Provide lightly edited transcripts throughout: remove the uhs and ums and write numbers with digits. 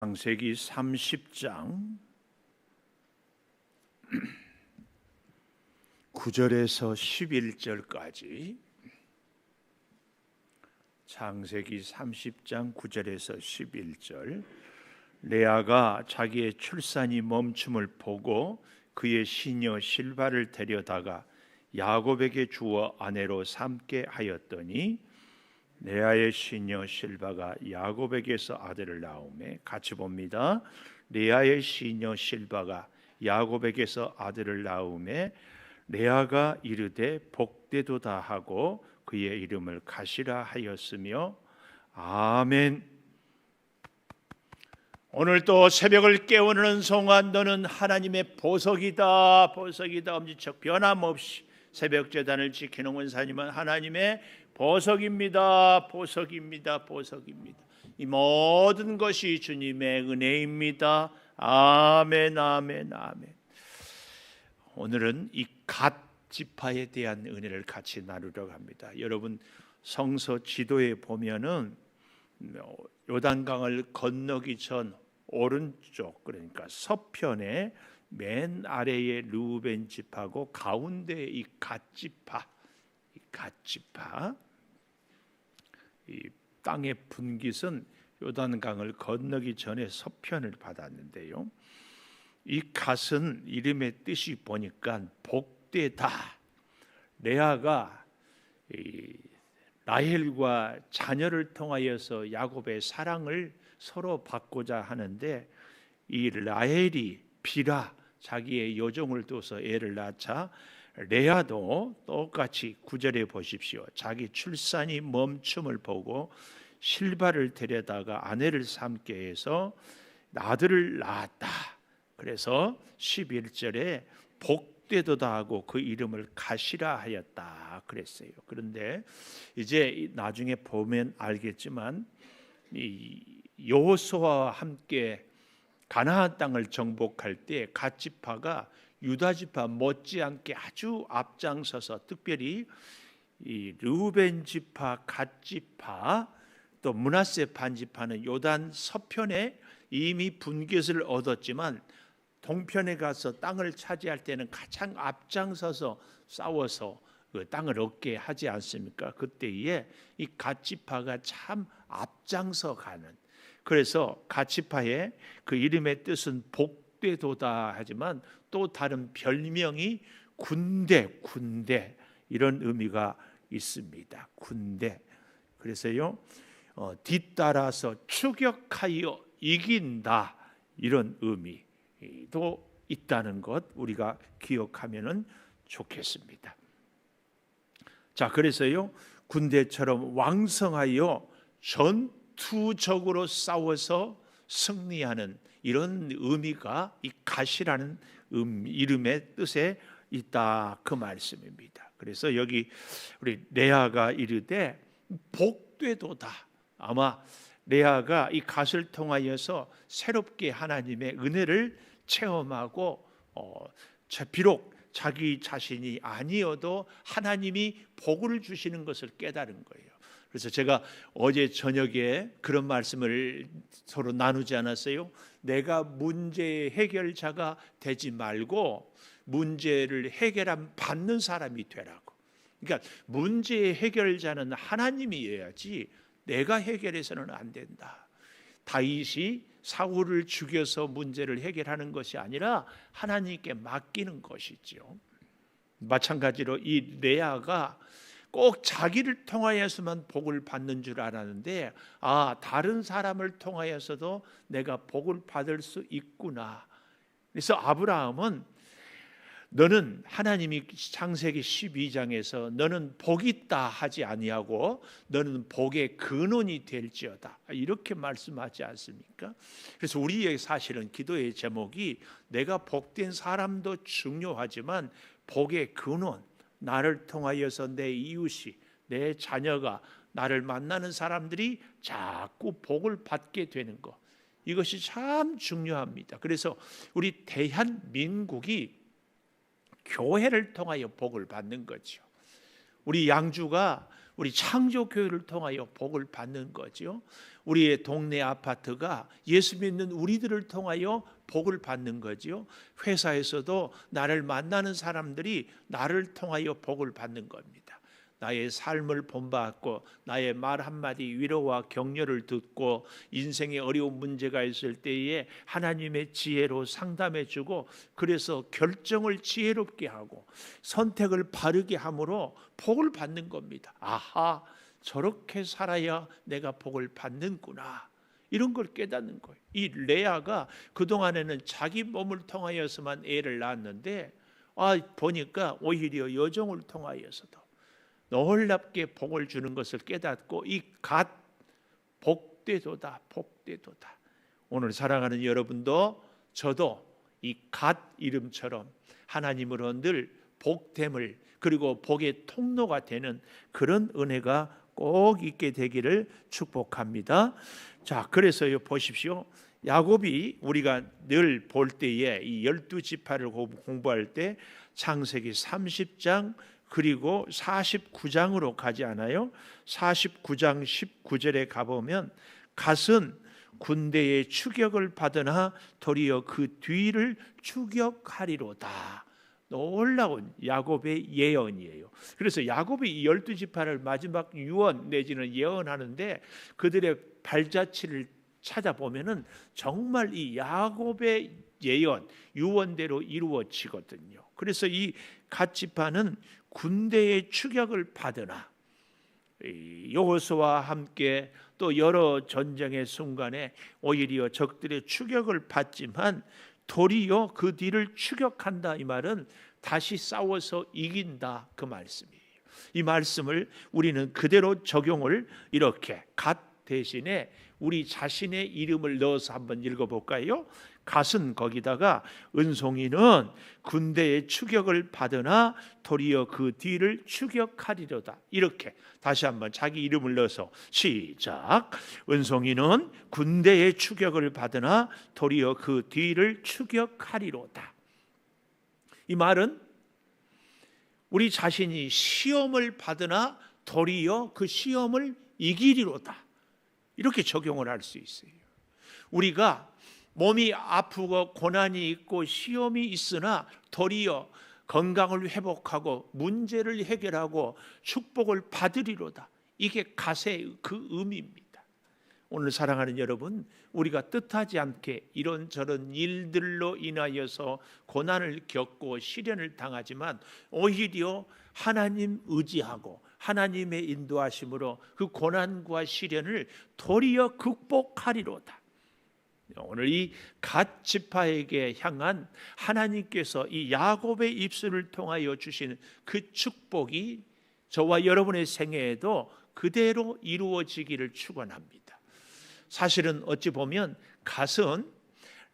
창세기 30장 9절에서 11절까지 창세기 30장 9절에서 11절. 레아가 자기의 출산이 멈춤을 보고 그의 시녀 실바를 데려다가 야곱에게 주어 아내로 삼게 하였더니 레아의 시녀 실바가 야곱에게서 아들을 낳음에, 같이 봅니다. 레아의 시녀 실바가 야곱에게서 아들을 낳음에 레아가 이르되 복되도다 하고 그의 이름을 가시라 하였으며. 아멘. 오늘 또 새벽을 깨우는 송환, 너는 하나님의 보석이다, 보석이다. 엄지척 변함없이 새벽 제단을 지키는 원사님은 하나님의 보석입니다, 보석입니다, 보석입니다. 이 모든 것이 주님의 은혜입니다. 아멘, 아멘, 아멘. 오늘은 이 갓 지파에 대한 은혜를 같이 나누려고 합니다. 여러분, 성서 지도에 보면은 요단강을 건너기 전 오른쪽, 그러니까 서편에 맨 아래에 르우벤 지파고 가운데에 이 갓 지파, 이 땅의 분깃은 요단강을 건너기 전에 서편을 받았는데요. 이 갓은 이름의 뜻이 보니까 복되다. 레아가 라헬과 자녀를 통하여서 야곱의 사랑을 서로 받고자 하는데, 이 라헬이 빌하 자기의 여종을 둬서 애를 낳자 레아도 똑같이 9절에 보십시오. 자기 출산이 멈춤을 보고 실바를 데려다가 아내를 삼게 해서 아들을 낳았다. 그래서 11절에 복되도다 하고 그 이름을 가시라 하였다 그랬어요. 그런데 이제 나중에 보면 알겠지만 이 여호수아와 함께 가나안 땅을 정복할 때 갓 지파가 유다 지파 못지않게 아주 앞장서서, 특별히 이 르우벤 지파, 갓 지파, 또 므낫세 반 지파는 요단 서편에 이미 분깃을 얻었지만 동편에 가서 땅을 차지할 때는 가장 앞장서서 싸워서 그 땅을 얻게 하지 않습니까? 그때에 이 갓 지파가 참 앞장서 가는. 그래서 갓 지파의 그 이름의 뜻은 복되도다 하지만 또 다른 별명이 군대 이런 의미가 있습니다. 군대. 그래서요, 뒤따라서 추격하여 이긴다, 이런 의미도 있다는 것 우리가 기억하면은 좋겠습니다. 자, 그래서요, 군대처럼 왕성하여 전투적으로 싸워서 승리하는 이런 의미가 이 갓이라는 이름의 뜻에 있다, 그 말씀입니다. 그래서 여기 우리 레아가 이르되 복되도다. 아마 레아가 이 갓을 통하여서 새롭게 하나님의 은혜를 체험하고 비록 자기 자신이 아니어도 하나님이 복을 주시는 것을 깨달은 거예요. 그래서 제가 어제 저녁에 그런 말씀을 서로 나누지 않았어요? 내가 문제의 해결자가 되지 말고 문제를 받는 사람이 되라고. 그러니까 문제의 해결자는 하나님이어야지 내가 해결해서는 안 된다. 다윗이 사울을 죽여서 문제를 해결하는 것이 아니라 하나님께 맡기는 것이죠. 마찬가지로 이 레아가 꼭 자기를 통하여서만 복을 받는 줄 알았는데, 다른 사람을 통하여서도 내가 복을 받을 수 있구나. 그래서 아브라함은 너는, 하나님이 창세기 12장에서 너는 복이 있다 하지 아니하고 너는 복의 근원이 될지어다, 이렇게 말씀하지 않습니까? 그래서 우리의 사실은 기도의 제목이 내가 복된 사람도 중요하지만 복의 근원, 나를 통하여서 내 이웃이, 내 자녀가, 나를 만나는 사람들이 자꾸 복을 받게 되는 것, 이것이 참 중요합니다. 그래서 우리 대한민국이 교회를 통하여 복을 받는 거죠. 우리 양주가 우리 창조교회를 통하여 복을 받는 거죠. 우리의 동네 아파트가 예수 믿는 우리들을 통하여 복을 받는 거죠. 회사에서도 나를 만나는 사람들이 나를 통하여 복을 받는 겁니다. 나의 삶을 본받고 나의 말 한마디 위로와 격려를 듣고 인생에 어려운 문제가 있을 때에 하나님의 지혜로 상담해 주고, 그래서 결정을 지혜롭게 하고 선택을 바르게 함으로 복을 받는 겁니다. 아하, 저렇게 살아야 내가 복을 받는구나, 이런 걸 깨닫는 거예요. 이 레아가 그동안에는 자기 몸을 통하여서만 애를 낳았는데 보니까 오히려 여종을 통하여서도 놀랍게 복을 주는 것을 깨닫고 이 갓 복되도다, 복되도다. 오늘 사랑하는 여러분도 저도 이 갓 이름처럼 하나님으로 늘 복됨을, 그리고 복의 통로가 되는 그런 은혜가 꼭 있게 되기를 축복합니다. 자, 그래서요, 보십시오. 야곱이 우리가 늘 볼 때에 이 12지파를 공부할 때 창세기 30장 그리고 49장으로 가지 않아요? 49장 19절에 가보면 갓은 군대의 추격을 받으나 도리어 그 뒤를 추격하리로다. 놀라운 야곱의 예언이에요. 그래서 야곱이 이 12지파를 마지막 유언 내지는 예언하는데 그들의 발자취를 찾아보면은 정말 이 야곱의 예언, 유언대로 이루어지거든요. 그래서 이 갓 지파는 군대의 추격을 받으나 여호수아와 함께 또 여러 전쟁의 순간에 오히려 적들의 추격을 받지만 도리어 그 뒤를 추격한다, 이 말은 다시 싸워서 이긴다, 그 말씀이에요. 이 말씀을 우리는 그대로 적용을 이렇게 갓 대신에 우리 자신의 이름을 넣어서 한번 읽어볼까요? 갓은 거기다가 은송이는 군대의 추격을 받으나 도리어 그 뒤를 추격하리로다. 이렇게 다시 한번 자기 이름을 넣어서 시작. 은송이는 군대의 추격을 받으나 도리어 그 뒤를 추격하리로다. 이 말은 우리 자신이 시험을 받으나 도리어 그 시험을 이기리로다, 이렇게 적용을 할 수 있어요. 우리가 몸이 아프고 고난이 있고 시험이 있으나 도리어 건강을 회복하고 문제를 해결하고 축복을 받으리로다. 이게 갓의 그 의미입니다. 오늘 사랑하는 여러분, 우리가 뜻하지 않게 이런저런 일들로 인하여서 고난을 겪고 시련을 당하지만 오히려 하나님 의지하고 하나님의 인도하심으로 그 고난과 시련을 도리어 극복하리로다. 오늘 이 갓 지파에게 향한 하나님께서 이 야곱의 입술을 통하여 주시는 그 축복이 저와 여러분의 생애에도 그대로 이루어지기를 축원합니다. 사실은 어찌 보면 갓은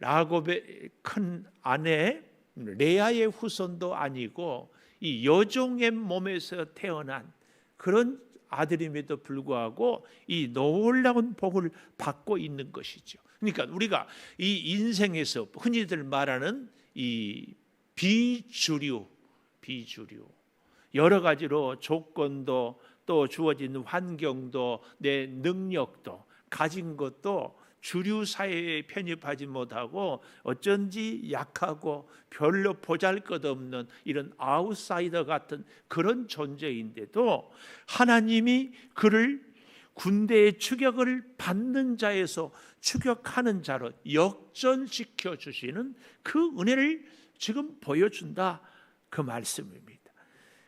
야곱의 큰 아내 레아의 후손도 아니고 이 여종의 몸에서 태어난 그런 아들임에도 불구하고 이 놀라운 복을 받고 있는 것이죠. 그러니까 우리가 이 인생에서 흔히들 말하는 이 비주류 여러 가지로 조건도 또 주어진 환경도 내 능력도 가진 것도 주류 사회에 편입하지 못하고 어쩐지 약하고 별로 보잘것없는 이런 아웃사이더 같은 그런 존재인데도 하나님이 그를 군대의 추격을 받는 자에서 추격하는 자로 역전시켜 주시는 그 은혜를 지금 보여준다, 그 말씀입니다.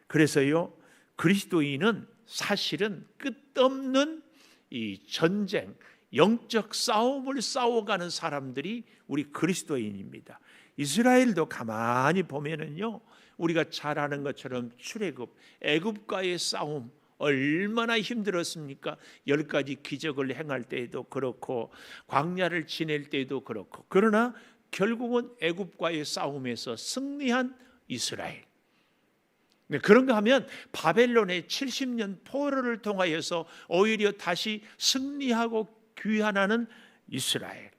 그래서요, 그리스도인은 사실은 끝없는 이 전쟁, 영적 싸움을 싸워가는 사람들이 우리 그리스도인입니다. 이스라엘도 가만히 보면은요, 우리가 잘 아는 것처럼 출애굽, 애굽과의 싸움 얼마나 힘들었습니까? 10가지 기적을 행할 때에도 그렇고 광야를 지낼 때에도 그렇고, 그러나 결국은 애굽과의 싸움에서 승리한 이스라엘. 그런가 하면 바벨론의 70년 포로를 통하여서 오히려 다시 승리하고 귀환하는 이스라엘.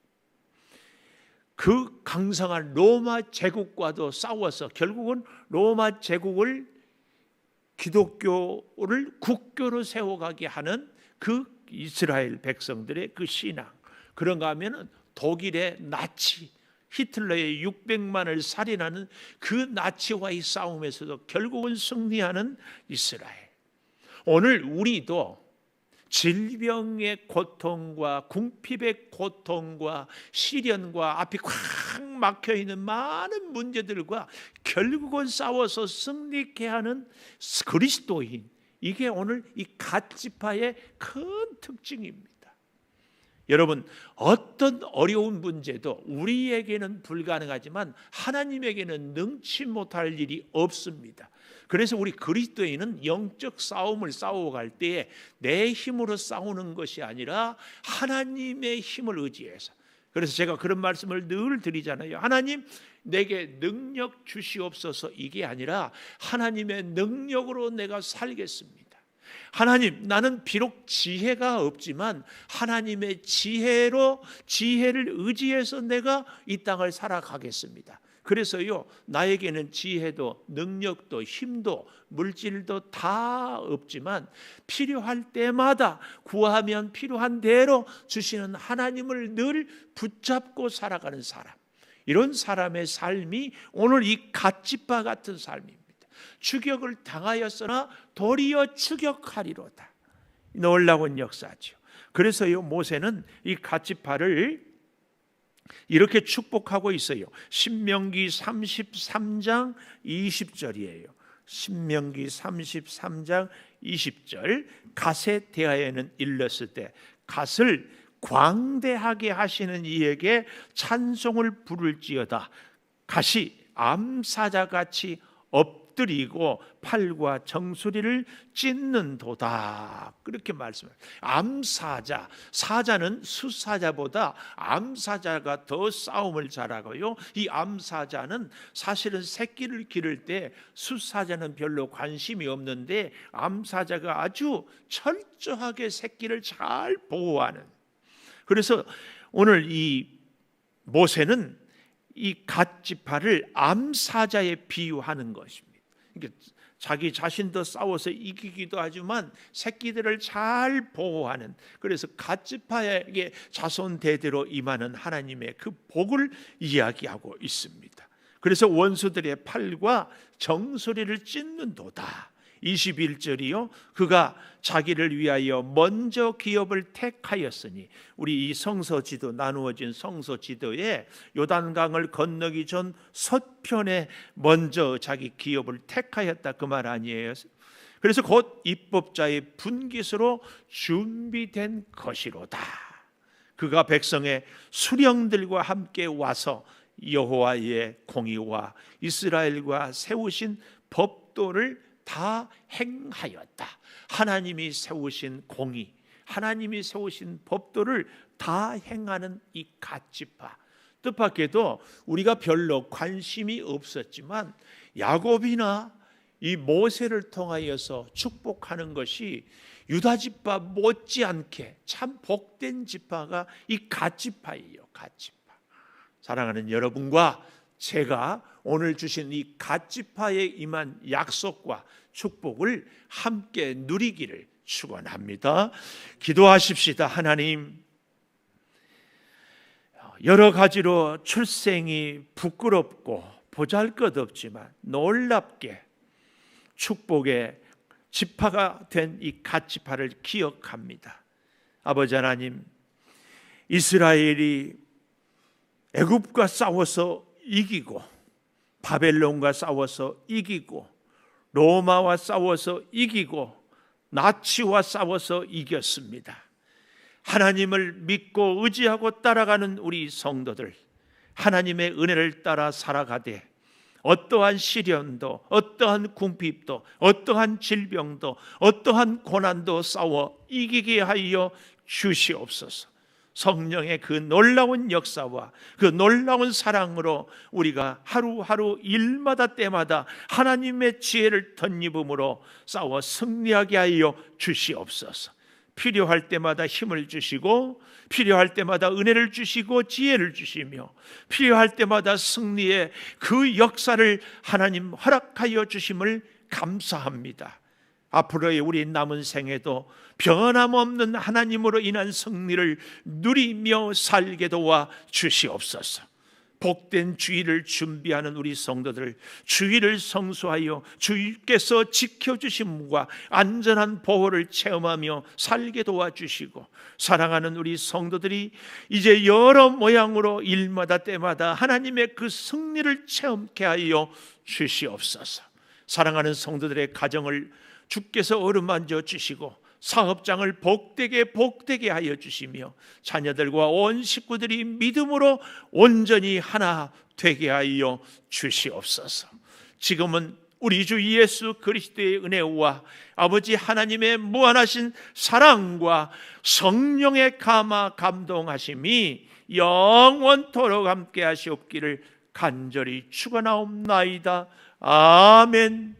그 강성한 로마 제국과도 싸워서 결국은 로마 제국을 기독교를 국교로 세워가게 하는 그 이스라엘 백성들의 그 신앙, 그런가 하면 독일의 나치 히틀러의 600만을 살인하는 그 나치와의 싸움에서도 결국은 승리하는 이스라엘. 오늘 우리도 질병의 고통과 궁핍의 고통과 시련과 앞이 꽉 막혀있는 많은 문제들과 결국은 싸워서 승리케 하는 그리스도인, 이게 오늘 이 갓지파의 큰 특징입니다. 여러분, 어떤 어려운 문제도 우리에게는 불가능하지만 하나님에게는 능치 못할 일이 없습니다. 그래서 우리 그리스도인은 영적 싸움을 싸워갈 때에 내 힘으로 싸우는 것이 아니라 하나님의 힘을 의지해서. 그래서 제가 그런 말씀을 늘 드리잖아요. 하나님, 내게 능력 주시옵소서, 이게 아니라 하나님의 능력으로 내가 살겠습니다. 하나님, 나는 비록 지혜가 없지만 하나님의 지혜를 의지해서 내가 이 땅을 살아가겠습니다. 그래서요, 나에게는 지혜도 능력도 힘도 물질도 다 없지만 필요할 때마다 구하면 필요한 대로 주시는 하나님을 늘 붙잡고 살아가는 사람, 이런 사람의 삶이 오늘 이 갓지파 같은 삶입니다. 추격을 당하였으나 도리어 추격하리로다. 놀라운 역사죠. 그래서요, 모세는 이 갓지파를 이렇게 축복하고 있어요. 신명기 33장 20절이에요. 신명기 33장 20절. 갓에 대하여는 일렀을 때 갓을 광대하게 하시는 이에게 찬송을 부를지어다. 갓이 암사자같이 엎드리고 팔과 정수리를 찢는도다. 그렇게 말씀을. 암사자, 사자는 수사자보다 암사자가 더 싸움을 잘하고요, 이 암사자는 사실은 새끼를 기를 때 수사자는 별로 관심이 없는데 암사자가 아주 철저하게 새끼를 잘 보호하는. 그래서 오늘 이 모세는 이 갓지파를 암사자에 비유하는 것입니다. 자기 자신도 싸워서 이기기도 하지만 새끼들을 잘 보호하는, 그래서 갓지파에게 자손 대대로 임하는 하나님의 그 복을 이야기하고 있습니다. 그래서 원수들의 팔과 정수리를 찢는도다. 21절이요, 그가 자기를 위하여 먼저 기업을 택하였으니, 우리 이 성서지도, 나누어진 성서지도에 요단강을 건너기 전 서편에 먼저 자기 기업을 택하였다, 그 말 아니에요? 그래서 곧 입법자의 분깃으로 준비된 것이로다. 그가 백성의 수령들과 함께 와서 여호와의 공의와 이스라엘과 세우신 법도를 다 행하였다. 하나님이 세우신 공의, 하나님이 세우신 법도를 다 행하는 이 갓지파. 뜻밖에도 우리가 별로 관심이 없었지만 야곱이나 이 모세를 통하여서 축복하는 것이 유다지파 못지않게 참 복된 지파가 이 갓지파예요. 갓지파. 사랑하는 여러분과 제가 오늘 주신 이 갓지파에 임한 약속과 축복을 함께 누리기를 축원합니다. 기도하십시다. 하나님, 여러 가지로 출생이 부끄럽고 보잘것없지만 놀랍게 축복의 지파가 된 이 갓지파를 기억합니다. 아버지 하나님, 이스라엘이 애굽과 싸워서 이기고 바벨론과 싸워서 이기고 로마와 싸워서 이기고 나치와 싸워서 이겼습니다. 하나님을 믿고 의지하고 따라가는 우리 성도들, 하나님의 은혜를 따라 살아가되 어떠한 시련도, 어떠한 궁핍도, 어떠한 질병도, 어떠한 고난도 싸워 이기게 하여 주시옵소서. 성령의 그 놀라운 역사와 그 놀라운 사랑으로 우리가 하루하루 일마다 때마다 하나님의 지혜를 덧입음으로 싸워 승리하게 하여 주시옵소서. 필요할 때마다 힘을 주시고 필요할 때마다 은혜를 주시고 지혜를 주시며 필요할 때마다 승리의 그 역사를 하나님 허락하여 주심을 감사합니다. 앞으로의 우리 남은 생에도 변함없는 하나님으로 인한 승리를 누리며 살게 도와 주시옵소서. 복된 주일을 준비하는 우리 성도들, 주일을 성수하여 주께서 지켜주심과 안전한 보호를 체험하며 살게 도와주시고, 사랑하는 우리 성도들이 이제 여러 모양으로 일마다 때마다 하나님의 그 승리를 체험케 하여 주시옵소서. 사랑하는 성도들의 가정을 주께서 어루만져 주시고, 사업장을 복되게 하여 주시며, 자녀들과 온 식구들이 믿음으로 온전히 하나 되게 하여 주시옵소서. 지금은 우리 주 예수 그리스도의 은혜와 아버지 하나님의 무한하신 사랑과 성령의 감화 감동하심이 영원토록 함께 하시옵기를 간절히 축원하옵나이다. 아멘.